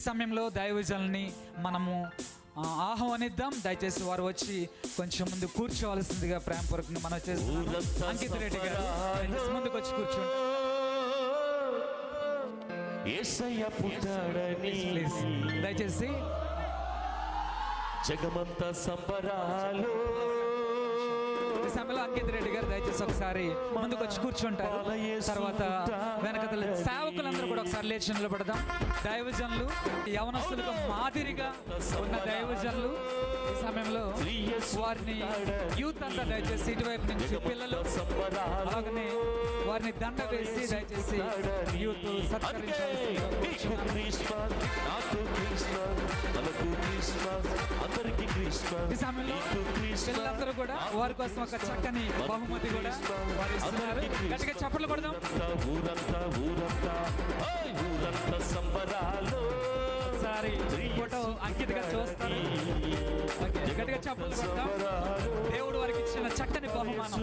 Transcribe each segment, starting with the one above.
సమయంలో దైవజనుల్ని మనము ఆహ్వానిద్దాం. దయచేసి వారు వచ్చి కొంచెం ముందు కూర్చోవలసిందిగా ప్రేమపూర్వకంగా మనం చేస్తున్నాం. అంకిత్ రెడ్డి గారు ముందుకు వచ్చి కూర్చోండి. దయచేసి జగమంతా సంబరాలు. ఈ సమయంలో అంకిత్ రెడ్డి గారు దయచేసి ఒకసారి ముందుకు వచ్చి కూర్చుంటారు. తర్వాత వెనకతల సేవకులందరూ కూడా ఒకసారి లేచి నిలబడదాం. దైవజనులు యవనస్తులకు మాదిరిగా ఉన్న దైవజనులు ఈ సమయంలో వారిని యూత్ అంతా దయచేసి ఇటువైపు నుంచి పిల్లలు అలాగనే వారిని దండ వేసి దయచేసి యూత్ సత్కరించాలి. ఈ సమయంలో పిల్లలందరూ కూడా వారి కోసం ఒక చక్కని బహుమతి కూడా వారు ఇస్తున్నారు. గట్టిగా చప్పట్లు కొడదాం. ఒకసారి ఫోటో అంకిత్ గారు చూస్తారు. గట్టిగా చప్పట్లు కొడదాం. దేవుడు వారికి ఇచ్చిన చక్కని బహుమానం.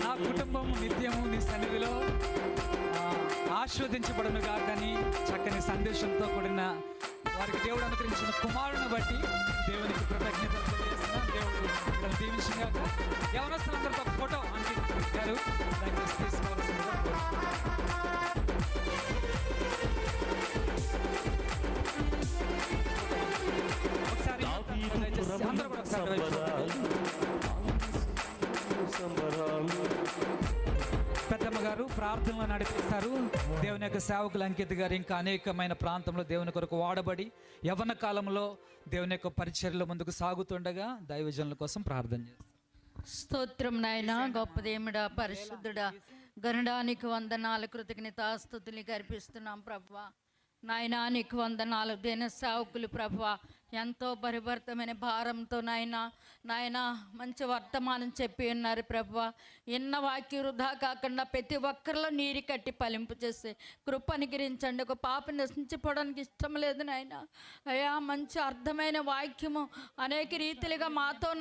నా కుటుంబం నిత్యము నీ సన్నిధిలో ఆశీర్వదించబడును గాకని చక్కని సందేశంతో కూడిన వారికి దేవుడు అనుగ్రహించిన కుమారుని బట్టి దేవునికి కృతజ్ఞతలు తెలియజేస్తున్నాం. దేవుడు దీవించగాక. యవనస్తులందరితో ఒక ఫోటో అంకిత్ గారు దయచేసి తీసుకోవాల్సిందిగా ఒకసారి అందరూ కూడా ఒకసారి పెద్దమ్మ గారు ప్రార్థనలు నడిపిస్తారు. దేవుని యొక్క సేవకులు అంకిత్ గారు ఇంకా అనేకమైన ప్రాంతంలో దేవుని కొరకు వాడబడి యవ్వన కాలంలో దేవుని యొక్క పరిచర్యలో ముందుకు సాగుతుండగా దైవజనుల కోసం ప్రార్థన చేస్తారు. స్తోత్రం నాయన, గొప్ప దేవుడా, పరిశుద్ధుడా, గరుడానికి వందనాలు, కృతజ్ఞతాస్తుతులు అర్పిస్తున్నాం ప్రభువా. నాయనా నీకు వందనాలు. దేన సేవకులు ప్రభువా ఎంతో పరిభరితమైన భారంతో నాయన మంచి వర్తమానం చెప్పి ఉన్నారు ప్రభువా. ఎన్న వాక్య వృధా కాకుండా ప్రతి ఒక్కరిలో నీరు కట్టి ఫలింపు చేసి కృప అనుగ్రహించండి. ఒక పాప నశించిపోవడానికి ఇష్టం లేదు నాయన. అయ్యా మంచి అర్థమైన వాక్యము అనేక రీతిలుగా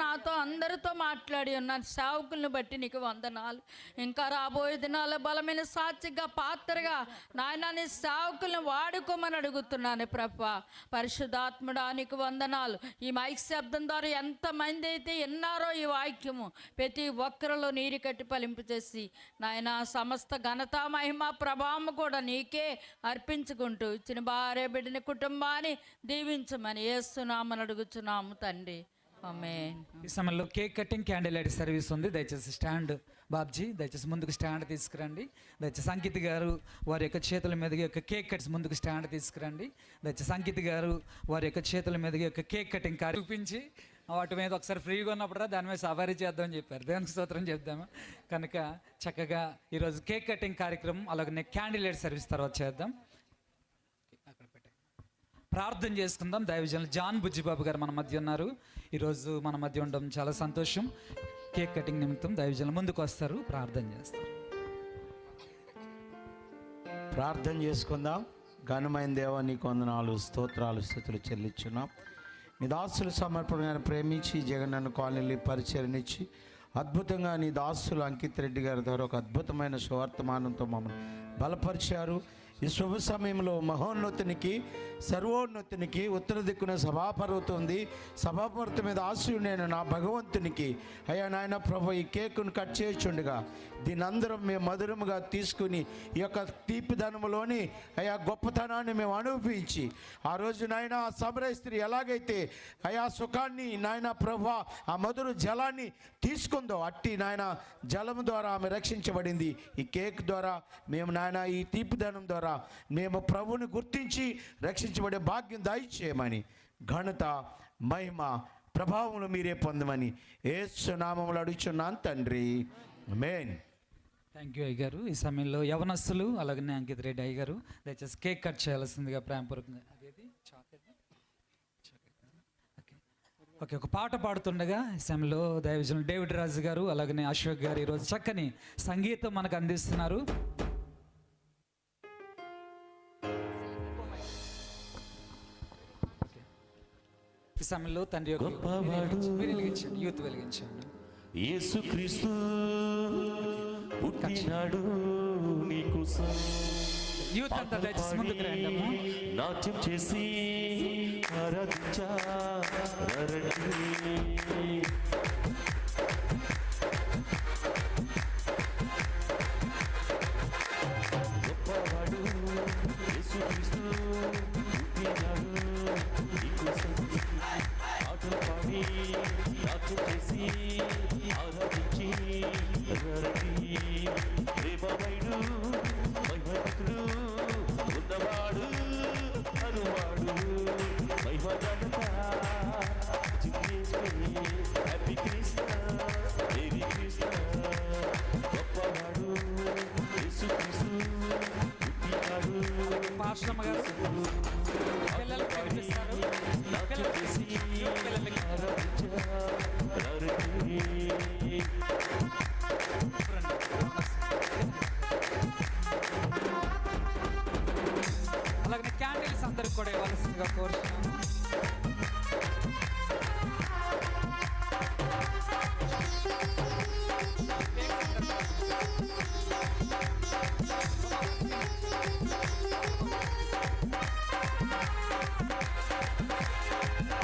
నాతో అందరితో మాట్లాడి ఉన్నారు. సేవకులను బట్టి నీకు వందనాలు. ఇంకా రాబోయే దినాల్లో బలమైన సాక్షిగా పాత్రగా నాయన నీ సేవకులను వాడుకోమని అడుగుతున్నాను ప్రభువా. పరిశుద్ధాత్ముడా నీకు వందనాలు. ఈ మైక్ శబ్దం ద్వారా ఎంతమంది అయితే విన్నారో ఈ వాక్యము ప్రతి ఒక్కరిలో నీరు కట్టి ఫలింపు చేసి నాయన సమస్త ఘనత మహిమ ప్రభావం కూడా నీకే అర్పించుకుంటూ ఇచ్చిన భార్య బిడ్డని కుటుంబాన్ని దీవించమని యేసునామని అడుగుచున్నాము తండ్రి. ఆమేన్. ఈ సమయంలో cake cutting candle light service ఉంది. దయచేసి స్టాండ్ బాబ్జీ దయచేసి ముందుకు స్టాండ్ తీసుకురండి. దయచేసి అంకిత్ గారు వారి యొక్క చేతుల మీదుగా యొక్క కేక్ కట్స్ ముందుకు స్టాండ్ తీసుకురండి. దయచేసి అంకిత్ గారు వారి యొక్క చేతుల మీదుగా యొక్క కేక్ కటింగ్ కార్ చూపించి వాటి మీద ఒకసారి ఫ్రీగా ఉన్నప్పుడు దాని మీద సవారీ చేద్దామని చెప్పారు. దేవునికి స్తోత్రం చెప్దాము. కనుక చక్కగా ఈరోజు కేక్ కటింగ్ కార్యక్రమం అలాగనే క్యాండిల్ లైట్ సర్వీస్ తర్వాత చేద్దాం. అక్కడ పెట్టే ప్రార్థన చేసుకుందాం. దైవజనులు జాన్ బుజ్జిబాబు గారు మన మధ్య ఉన్నారు. ఈరోజు మన మధ్య ఉండడం చాలా సంతోషం. కేక్ కటింగ్ నిమిత్తం దైవజనులు ముందుకు వస్తారు, ప్రార్థన చేస్తారు. ప్రార్థన చేసుకుందాం. ఘనమైన దేవా నీకు వందనాలు, స్తోత్రాలు, స్తుతులు చెల్లించున్నాం. నీ దాసుల సమర్పణను ప్రేమించి జగనన్న కాలనీ పరిచయనిచ్చి అద్భుతంగా నీ దాసులు అంకిత్ రెడ్డి గారి ద్వారా ఒక అద్భుతమైన సువర్తమానంతో మమ్మల్ని బలపరిచారు. ఈ శుభ సమయంలో మహోన్నతునికి సర్వోన్నతునికి ఉత్తర దిక్కున సభాపర్వతం ఉంది. సభాపర్వతం మీద ఆశీనుడైన నా భగవంతునికి అయ్యా నాయన ప్రభు ఈ కేకును కట్ చేయుచుండగా దీని అందరం మేము మధురముగా తీసుకుని ఈ యొక్క తీపిదనములోని అయా గొప్పతనాన్ని మేము అనుభవించి ఆ రోజు నాయన ఆ సమరయ స్త్రీ ఎలాగైతే అయా సుఖాన్ని నాయన ప్రభు ఆ మధుర జలాన్ని తీసుకుందో అట్టి నాయన జలం ద్వారా ఆమె రక్షించబడింది. ఈ కేక్ ద్వారా మేము నాయన ఈ తీపిదనం ద్వారా మేము ప్రభువుని గుర్తించి రక్షించబడే భాగ్యం దయచేయమని ఘనత మహిమ ప్రభావములు మీరే పొందమని యేసు నామములో అడుగుచున్నాను తండ్రి. ఆమేన్. థ్యాంక్ యూ అయ్యగారు. ఈ సమయంలో యవనస్తులు అలాగనే అంకిత్ రెడ్డి అయ్యగారు దయచేసి కేక్ కట్ చేయాల్సిందిగా ప్రేమపూర్వకంగా. అదేది ఓకే, ఒక పాట పాడుతుండగా ఈ సమయంలో దైవజనులు డేవిడ్ రాజు గారు అలాగనే అశోక్ గారు ఈరోజు చక్కని సంగీతం మనకు అందిస్తున్నారు. ఈ సమయంలో తండ్రి యొక్క యూత్ వెలిగించండి. యేసుక్రీస్తు పుట్టినాడు నీకోసం. యూత్ అంతా దయచేసి ముందుకు రండి అమ్మా. నాట్యం చేసి ఆరాధించారండి. గొప్పవాడు యేసుక్రీస్తు పుట్టినాడు నీకోసం. ఆటలు పాడి నాట్యం చేసి ఆరాధించి రండి. ప్రేమమైడు మహిమతుడు ఉన్నవాడు అనువాడు మహిమగణత చింతేశ్వరి. Happy Christmas, merry Christmas. గొప్పవాడు యేసుక్రీస్తు పుట్టినాడు. పార్శ్వమ్మ గారు పిల్లలకు కనిపిస్తారు. నాట్యం చేసి ఆరాధించారండి. అలాగే క్యాండిల్స్ అందరికి కూడా ఇవ్వాల్సిందిగా కోరుతున్నాను.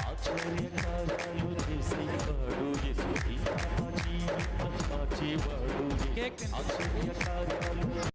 ఆశ్చర్యకార్యాలు చేసేవాడు యేసు. ఈ జీవితం మార్చేవాడు. కేక్ తింటాం. ఆశ్చర్యకార్యాలు